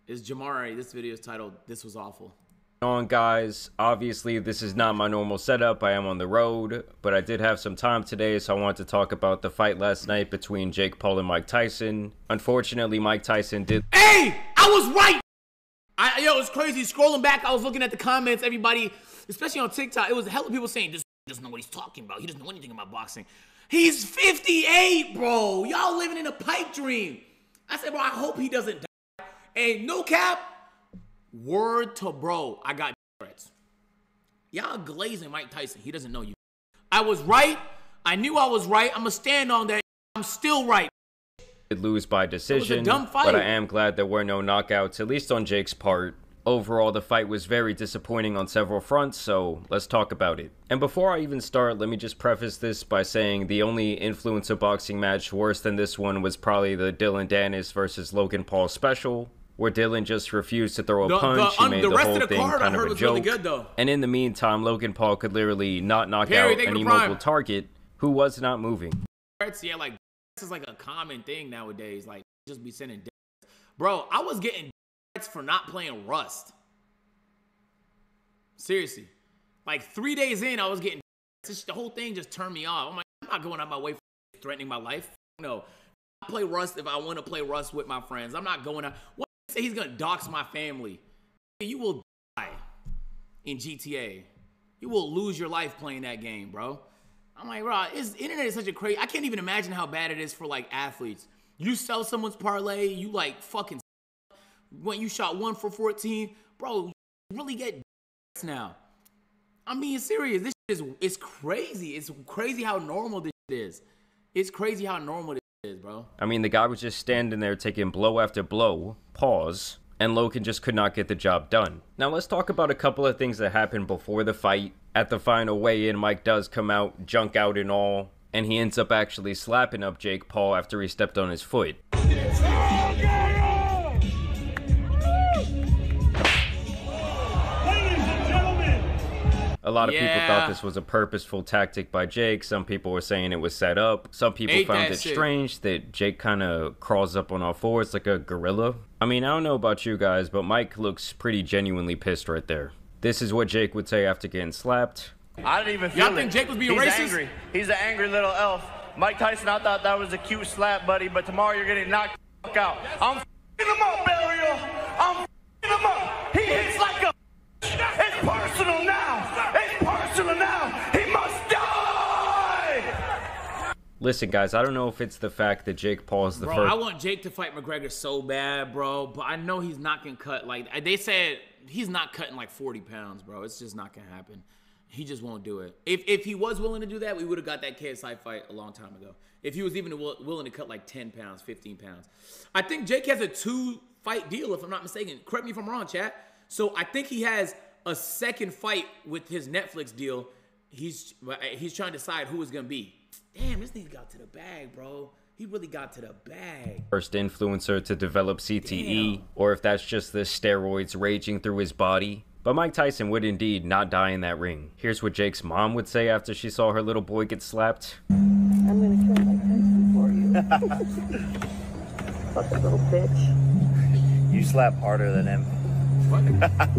It's Jamari. This video is titled "This Was Awful." On guys, obviously this is not my normal setup. I am on the road, but I did have some time today, so I wanted to talk about the fight last night between Jake Paul and Mike Tyson. Unfortunately, Mike Tyson did. Hey, I was right. Yo, it's crazy. Scrolling back, I was looking at the comments. Everybody, especially on TikTok, it was hella people saying this doesn't know what he's talking about. He doesn't know anything about boxing. He's 58, bro. Y'all living in a pipe dream. I said, bro, I hope he doesn't die. And no cap, word to bro, I got threats. Y'all glazing Mike Tyson. He doesn't know you. I was right. I knew I was right. I'm going to stand on that. I'm still right. Lose by decision, it was a dumb fight. But I am glad there were no knockouts, at least on Jake's part. Overall, the fight was very disappointing on several fronts, so let's talk about it. And before I even start, let me just preface this by saying the only influencer boxing match worse than this one was probably the Dillon Danis versus Logan Paul special, where Dillon just refused to throw a punch. He made the whole thing kind of a joke. Really good, though. And in the meantime, Logan Paul could literally not knock out any mobile target who was not moving. Yeah, like, this is like a common thing nowadays. Like, just be sending deaths. Bro, I was getting deaths for not playing Rust. Seriously. Like, 3 days in, I was getting deaths. The whole thing just turned me off. I'm like, I'm not going out my way for threatening my life. No. I play Rust if I want to play Rust with my friends. I'm not going out. What say he's going to dox my family? You will die in GTA. You will lose your life playing that game, bro. I'm like, bro, internet is such a crazy. I can't even imagine how bad it is for like athletes. You sell someone's parlay, you like fucking when you shot 1 for 14, bro. You really get now. I'm being serious. This is crazy. It's crazy how normal this is. It's crazy how normal this is, bro. I mean, the guy was just standing there taking blow after blow. Pause. And Logan just could not get the job done. Now let's talk about a couple of things that happened before the fight. At the final weigh-in, Mike does come out, junk out and all, and he ends up actually slapping up Jake Paul after he stepped on his foot. A lot of people thought this was a purposeful tactic by Jake. Some people were saying it was set up. Some people found it strange that Jake kind of crawls up on all fours like a gorilla. I mean, I don't know about you guys, but Mike looks pretty genuinely pissed right there. This is what Jake would say after getting slapped. I didn't even feel it. Y'all think Jake was being racist? Angry. He's an angry little elf. Mike Tyson, I thought that was a cute slap, buddy, but tomorrow you're getting knocked the fuck out. I'm f***ing him up, Burial. I'm f***ing him up. He hits like a It's personal now. It's personal now. He must die. Listen, guys, I don't know if it's the fact that Jake Paul is the first. I want Jake to fight McGregor so bad, bro, but I know he's not going to cut. Like, they said he's not cutting like 40 pounds, bro. It's just not going to happen. He just won't do it. If he was willing to do that, we would have got that KSI fight a long time ago. If he was even willing to cut like 10 pounds, 15 pounds. I think Jake has a 2-fight deal, if I'm not mistaken. Correct me if I'm wrong, chat. So I think he has a second fight with his Netflix deal. He's trying to decide who it's going to be. Damn, this nigga got to the bag, bro. He really got to the bag. First influencer to develop CTE, or if that's just the steroids raging through his body. But Mike Tyson would indeed not die in that ring. Here's what Jake's mom would say after she saw her little boy get slapped. I'm gonna kill Mike Tyson for you. Fucking little bitch. You slap harder than him. What?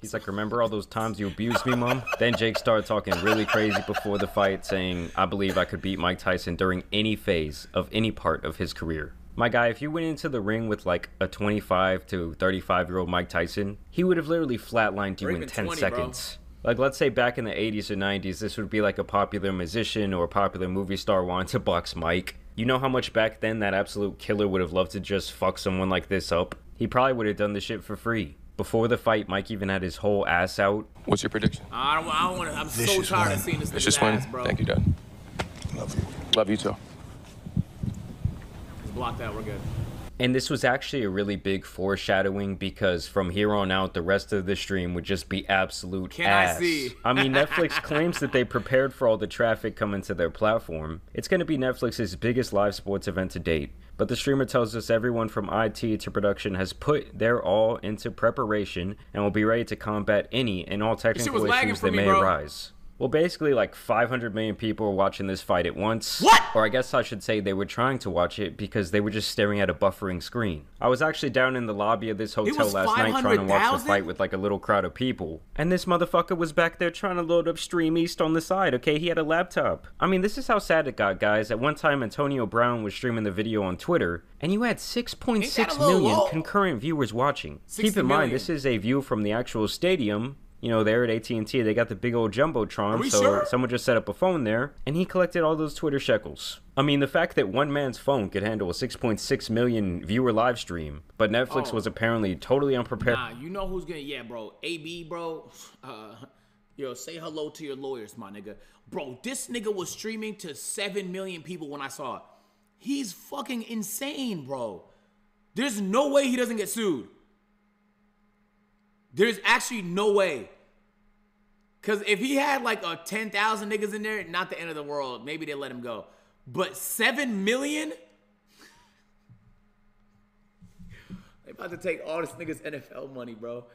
He's like, remember all those times you abused me, Mom? Then Jake started talking really crazy before the fight, saying, I believe I could beat Mike Tyson during any phase of any part of his career. My guy, if you went into the ring with like a 25 to 35-year-old Mike Tyson, he would have literally flatlined you in 10 seconds. Bro. Like, let's say back in the 80s or 90s, this would be like a popular musician or a popular movie star wanting to box Mike. You know how much back then that absolute killer would have loved to just fuck someone like this up? He probably would have done this shit for free. Before the fight, Mike even had his whole ass out. What's your prediction? I don't want to. I'm so tired of seeing this nigga's ass, bro. Thank you, Dad. Love you. Love you too. Blocked out, we're good. And this was actually a really big foreshadowing because from here on out, the rest of the stream would just be absolute ass. I see? I mean, Netflix claims that they prepared for all the traffic coming to their platform. It's going to be Netflix's biggest live sports event to date. But the streamer tells us everyone from IT to production has put their all into preparation and will be ready to combat any and all technical issues that may arise. Well, basically, like 500 million people were watching this fight at once. What? Or I guess I should say they were trying to watch it because they were just staring at a buffering screen. I was actually down in the lobby of this hotel last night trying to watch the fight with like a little crowd of people. And this motherfucker was back there trying to load up Stream East on the side, okay? He had a laptop. I mean, this is how sad it got, guys. At one time, Antonio Brown was streaming the video on Twitter, and you had 6.6 million concurrent viewers watching. Keep in mind, this is a view from the actual stadium. You know, there at AT&T, they got the big old Jumbotron, so someone just set up a phone there, and he collected all those Twitter shekels. I mean, the fact that one man's phone could handle a 6.6 million viewer live stream, but Netflix was apparently totally unprepared. Nah, you know who's gonna, yeah, bro, AB, bro, yo, say hello to your lawyers, my nigga. Bro, this nigga was streaming to 7 million people when I saw it. He's fucking insane, bro. There's no way he doesn't get sued. There's actually no way. Because if he had like a 10,000 niggas in there, not the end of the world. Maybe they let him go. But 7 million? They about to take all this nigga's NFL money, bro.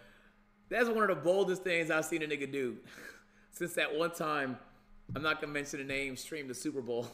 That's one of the boldest things I've seen a nigga do. Since that one time, I'm not going to mention the name, streamed the Super Bowl.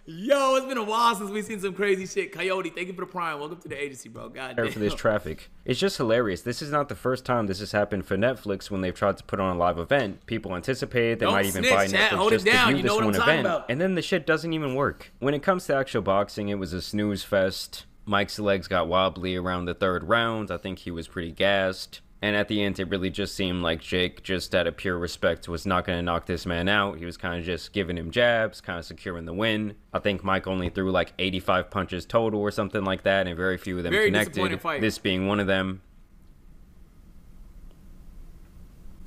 Yo, it's been a while since we've seen some crazy shit. Coyote, thank you for the prime. Welcome to the agency, bro. God damn. For this traffic. It's just hilarious. This is not the first time this has happened for Netflix when they've tried to put on a live event. People anticipated they might even buy Netflix just to view this one event. And then the shit doesn't even work. When it comes to actual boxing, it was a snooze fest. Mike's legs got wobbly around the third round. I think he was pretty gassed. And at the end, it really just seemed like Jake, just out of pure respect, was not going to knock this man out. He was kind of just giving him jabs, kind of securing the win. I think Mike only threw like 85 punches total or something like that, and very few of them connected, this being one of them.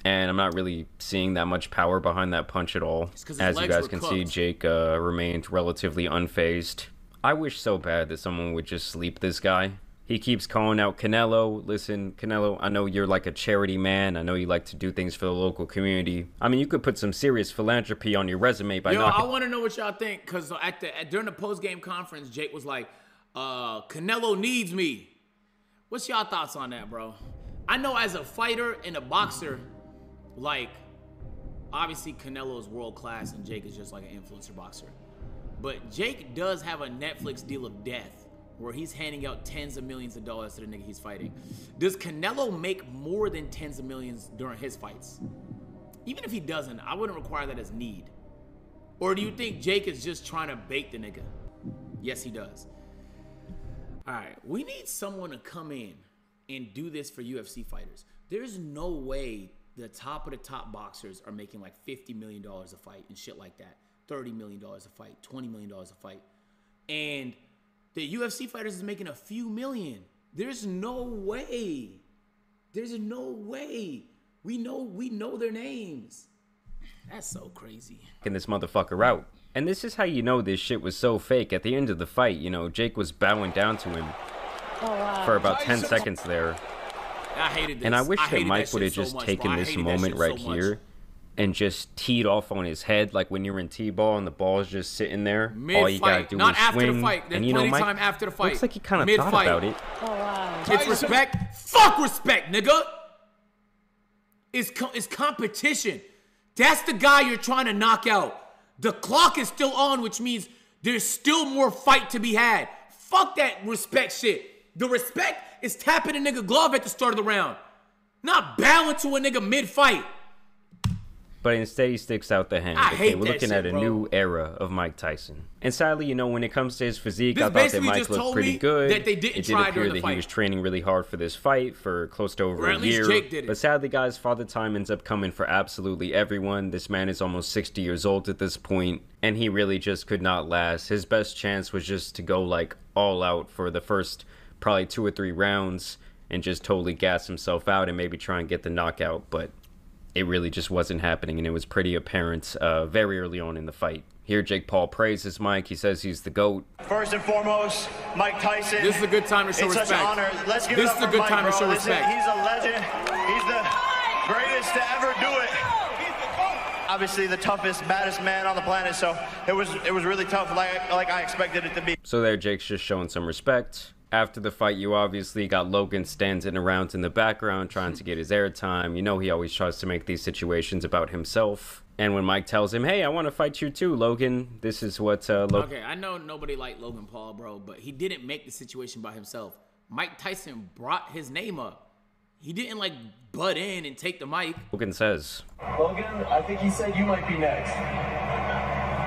And I'm not really seeing that much power behind that punch at all. As you guys can see, Jake remained relatively unfazed. I wish so bad that someone would just sleep this guy. He keeps calling out Canelo. Listen, Canelo, I know you're like a charity man. I know you like to do things for the local community. I mean, you could put some serious philanthropy on your resume by I want to know what y'all think, because during the post-game conference, Jake was like, Canelo needs me. What's y'all thoughts on that, bro? I know as a fighter and a boxer, like, obviously Canelo is world-class and Jake is just like an influencer boxer. But Jake does have a Netflix deal of death, where he's handing out tens of millions of dollars to the nigga he's fighting. Does Canelo make more than tens of millions during his fights? Even if he doesn't, I wouldn't require that as need. Or do you think Jake is just trying to bait the nigga? Yes, he does. All right, we need someone to come in and do this for UFC fighters. There's no way the top of the top boxers are making like $50 million a fight and shit like that. $30 million a fight, $20 million a fight. And the UFC fighters is making a few million. There's no way. There's no way. We know their names. That's so crazy. Getting this motherfucker out. And this is how you know this shit was so fake. At the end of the fight, you know, Jake was bowing down to him for about 10 seconds there. I hated this. And I wish that Mike would have just taken this moment right here and just teed off on his head, like when you're in T-ball and the ball's just sitting there. All you gotta do is swing. And you know, Mike, time after the fight. Looks like he kind of thought about it. Oh, wow. It's respect. Fuck respect, nigga. It's competition. That's the guy you're trying to knock out. The clock is still on, which means there's still more fight to be had. Fuck that respect shit. The respect is tapping a nigga glove at the start of the round, not bowing to a nigga mid-fight. But instead, he sticks out the hand. Okay, we're looking at a new era of Mike Tyson. And sadly, you know, when it comes to his physique, I thought that Mike looked pretty good. That they didn't try during the fight. He was training really hard for this fight for close to over a year. Jake did it. But sadly, guys, Father Time ends up coming for absolutely everyone. This man is almost 60 years old at this point, and he really just could not last. His best chance was just to go like all out for the first probably 2 or 3 rounds and just totally gas himself out and maybe try and get the knockout, but it really just wasn't happening, and it was pretty apparent very early on in the fight. Here, Jake Paul praises Mike. He says he's the GOAT. First and foremost, Mike Tyson. This is a good time to show respect. It's such an honor. Let's give it up for Mike, bro. He's a legend. He's the greatest to ever do it. Obviously the toughest, baddest man on the planet, so it was really tough, like I expected it to be. So there, Jake's just showing some respect. After the fight, you obviously got Logan standing around in the background trying to get his airtime. You know he always tries to make these situations about himself. And when Mike tells him, hey, I want to fight you too, Logan, this is what Okay, I know nobody liked Logan Paul, bro, but he didn't make the situation by himself. Mike Tyson brought his name up. He didn't, like, butt in and take the mic. Logan says, Logan, I think he said you might be next.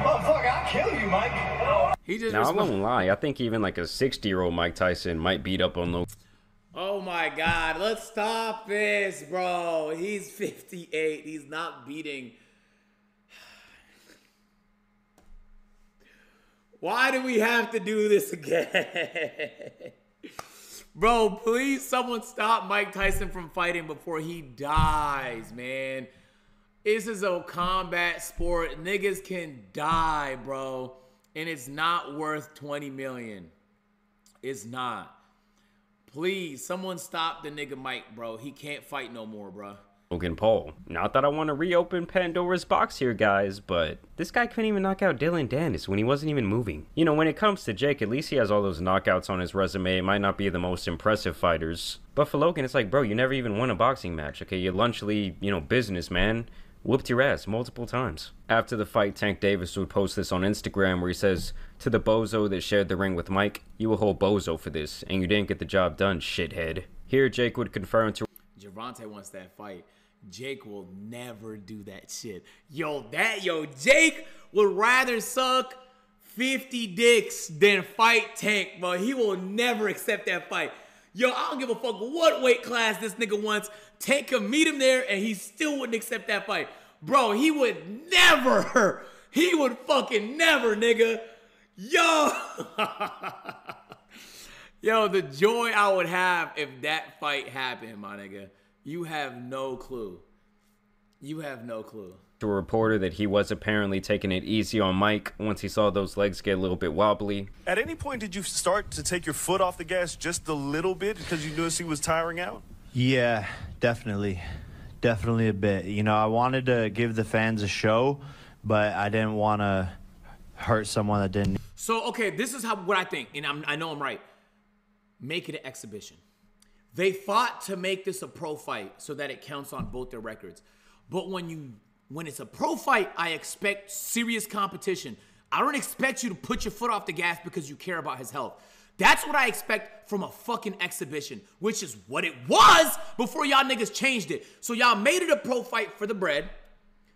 Motherfucker, I'll kill you, Mike. He just now, I won't lie. I think even like a 60-year-old Mike Tyson might beat up on Logan. Oh my God, let's stop this, bro. He's 58. He's not beating. Why do we have to do this again? Bro, please someone stop Mike Tyson from fighting before he dies, man. This is a combat sport. Niggas can die, bro. And it's not worth $20 million. It's not. Please, someone stop the nigga Mike, bro. He can't fight no more, bro. Logan Paul. Not that I want to reopen Pandora's box here, guys, but this guy couldn't even knock out Dylan Dennis when he wasn't even moving. You know, when it comes to Jake, at least he has all those knockouts on his resume. It might not be the most impressive fighters. But for Logan, it's like, bro, you never even won a boxing match, okay? You lunchly, business, man. Whooped your ass multiple times. After the fight, Tank Davis would post this on Instagram where he says, to the bozo that shared the ring with Mike, you a whole bozo for this, and you didn't get the job done, shithead. Here, Jake would confirm to Gervonta wants that fight. Jake will never do that shit. Jake would rather suck 50 dicks than fight Tank, but he will never accept that fight. Yo, I don't give a fuck what weight class this nigga wants. Tank could meet him there and he still wouldn't accept that fight. Bro, he would never. He would fucking never, nigga. Yo. Yo, the joy I would have if that fight happened, my nigga. You have no clue. You have no clue. To a reporter that he was apparently taking it easy on Mike once he saw those legs get a little bit wobbly. At any point, did you start to take your foot off the gas just a little bit because you noticed he was tiring out? Yeah, definitely. Definitely a bit. I wanted to give the fans a show, but I didn't want to hurt someone that didn't. So, okay, this is what I think, and I know I'm right. Make it an exhibition. They fought to make this a pro fight so that it counts on both their records. But when it's a pro fight, I expect serious competition. I don't expect you to put your foot off the gas because you care about his health. That's what I expect from a fucking exhibition, which is what it was before y'all niggas changed it. So y'all made it a pro fight for the bread,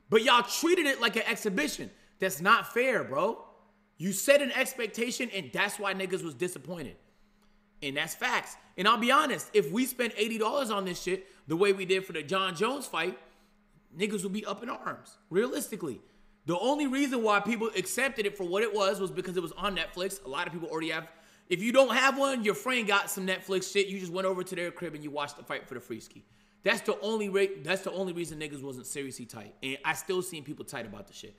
but y'all treated it like an exhibition. That's not fair, bro. You set an expectation, and that's why niggas was disappointed. And that's facts. And I'll be honest, if we spent $80 on this shit the way we did for the John Jones fight, niggas would be up in arms, realistically. The only reason why people accepted it for what it was because it was on Netflix. A lot of people already have. If you don't have one, your friend got some Netflix shit. You just went over to their crib and you watched the fight for the free ski. That's the only reason niggas wasn't seriously tight. And I still seen people tight about the shit.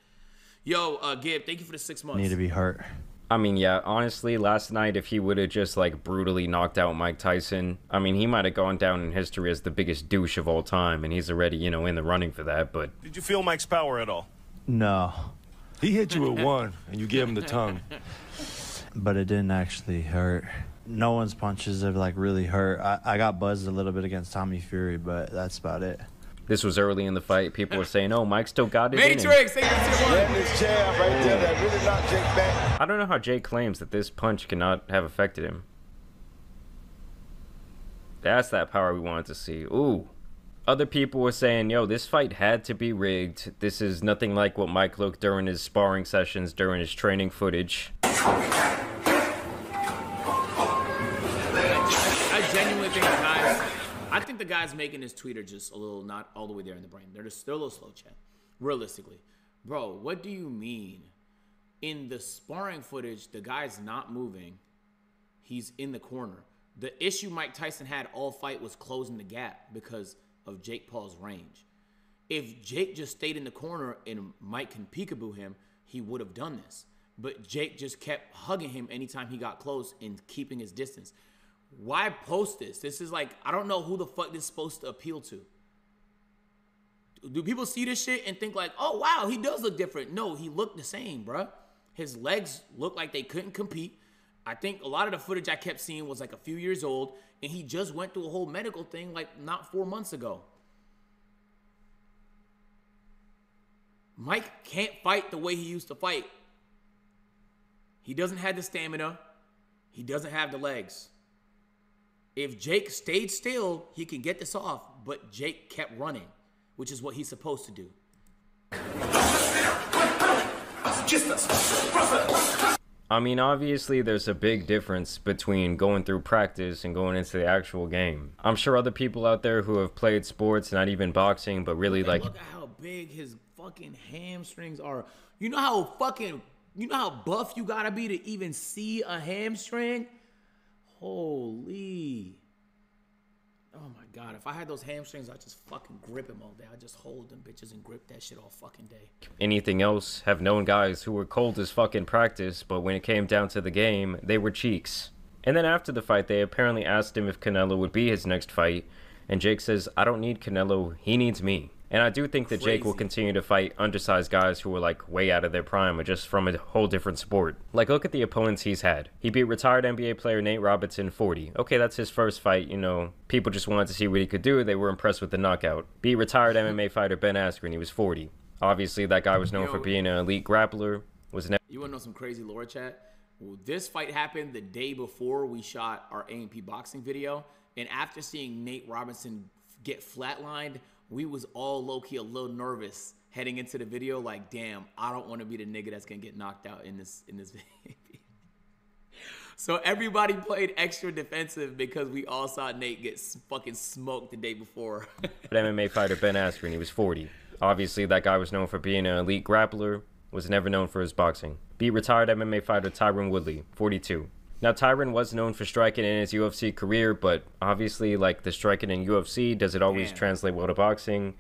Yo, Gib, thank you for the 6 months. Need to be hurt. I mean, yeah, honestly, last night, if he would have just, brutally knocked out Mike Tyson, I mean, he might have gone down in history as the biggest douche of all time, and he's already, in the running for that, but... Did you feel Mike's power at all? No. He hit you with one, and you gave him the tongue. But it didn't actually hurt. No one's punches have, really hurt. I got buzzed a little bit against Tommy Fury, but that's about it. This was early in the fight. People were saying, oh, Mike still got it Matrix, thank you for the This jab right there that really knocked Jake back. I don't know how Jake claims that this punch cannot have affected him. That's that power we wanted to see. Ooh. Other people were saying, yo, this fight had to be rigged. This is nothing like what Mike looked during his sparring sessions, during his training footage. I genuinely think I think the guys making this tweet are just a little not all the way there in the brain. They're a little slow, chat. Realistically. Bro, what do you mean? In the sparring footage, the guy's not moving. He's in the corner. The issue Mike Tyson had all fight was closing the gap because of Jake Paul's range. If Jake just stayed in the corner and Mike can peekaboo him, he would have done this. But Jake just kept hugging him anytime he got close and keeping his distance. Why post this? This is I don't know who the fuck this is supposed to appeal to. Do people see this shit and think oh, wow, he does look different? No, he looked the same, bruh. His legs looked like they couldn't compete. I think a lot of the footage I kept seeing was like a few years old, and he just went through a whole medical thing like not 4 months ago. Mike can't fight the way he used to fight. He doesn't have the stamina. He doesn't have the legs. If Jake stayed still, he can get this off, but Jake kept running, which is what he's supposed to do. I mean, obviously there's a big difference between going through practice and going into the actual game. I'm sure other people out there who have played sports, not even boxing, but really like... Look at how big his fucking hamstrings are. You know how buff you gotta be to even see a hamstring? Holy. Oh my God, if I had those hamstrings, I'd just fucking grip them all day. I'd just hold them bitches and grip that shit all fucking day. Anything else, have known guys who were cold as fuck in practice, but when it came down to the game, they were cheeks. And then after the fight, they apparently asked him if Canelo would be his next fight, and Jake says, I don't need Canelo, he needs me. And I do think that Jake will continue to fight undersized guys who are like way out of their prime or just from a whole different sport. Like, look at the opponents he's had. He beat retired NBA player Nate Robinson 40. Okay, that's his first fight, you know. People just wanted to see what he could do. They were impressed with the knockout. Beat retired MMA fighter Ben Askren. He was 40. Obviously, that guy was known for being an elite grappler. You want to know some crazy lore, chat? Well, this fight happened the day before we shot our AMP boxing video. And after seeing Nate Robinson get flatlined, we was all low-key a little nervous heading into the video, like, damn, I don't want to be the nigga that's gonna get knocked out in this video. So everybody played extra defensive because we all saw Nate get fucking smoked the day before. MMA fighter Ben Askren, he was 40. Obviously, that guy was known for being an elite grappler, was never known for his boxing. Beat retired MMA fighter Tyron Woodley, 42. Now, Tyron was known for striking in his UFC career, but obviously, like, the striking in UFC, does it always translate well to boxing?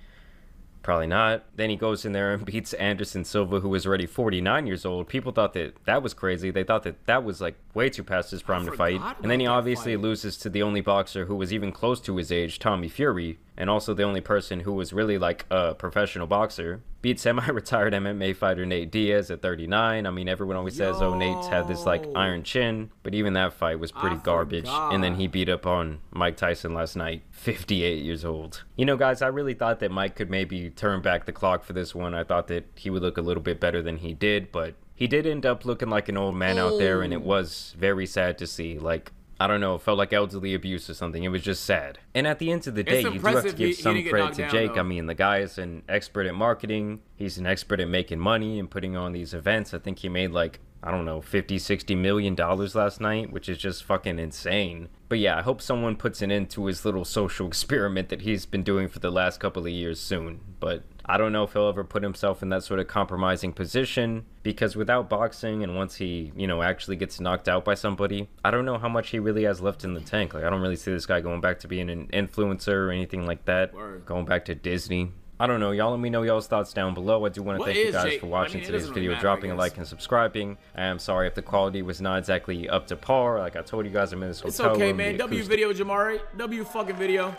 Probably not. Then he goes in there and beats Anderson Silva, who was already 49 years old. People thought that that was crazy. They thought that that was, like, way too past his prime to fight. And then he obviously loses to the only boxer who was even close to his age, Tommy Fury, and also the only person who was really, like, a professional boxer. Beat semi-retired MMA fighter Nate Diaz at 39. I mean, everyone always says, oh, Nate's had this, like, iron chin. But even that fight was pretty garbage. And then he beat up on Mike Tyson last night, 58 years old. You know, guys, I really thought that Mike could maybe turn back the clock for this one. I thought that he would look a little bit better than he did. But he did end up looking like an old man out there. And it was very sad to see. Like, I don't know, it felt like elderly abuse or something. It was just sad. And at the end of the day, you do have to give some credit to Jake. I mean, the guy is an expert at marketing. He's an expert at making money and putting on these events. I think he made like, I don't know, $50-60 million last night, which is just fucking insane. But yeah, I hope someone puts an end to his little social experiment that he's been doing for the last couple of years soon. But I don't know if he'll ever put himself in that sort of compromising position, because without boxing and once he, you know, actually gets knocked out by somebody, I don't know how much he really has left in the tank. Like, I don't really see this guy going back to being an influencer or anything like that. Going back to Disney. I don't know. Y'all let me know y'all's thoughts down below. I do want to thank you guys for watching today's video, dropping a like and subscribing. I am sorry if the quality was not exactly up to par. Like I told you guys, I'm in this hotel room. It's okay, man. W video, Jamari. W fucking video.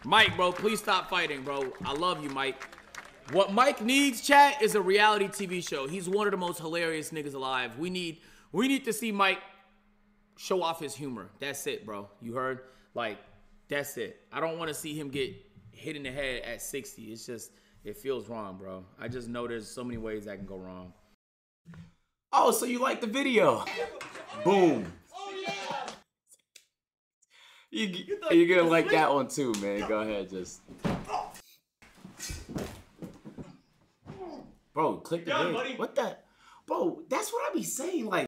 Mike, bro, please stop fighting, bro. I love you, Mike. What Mike needs, chat, is a reality TV show. He's one of the most hilarious niggas alive. We need to see Mike show off his humor. That's it, bro. You heard? Like, that's it. I don't want to see him get hit in the head at 60. It's just, it feels wrong, bro. I just know there's so many ways that can go wrong. Oh, so you like the video? Boom. You're gonna like that one too, man. Go ahead, just. Bro, click the video. What the? Bro, that's what I be saying. Like,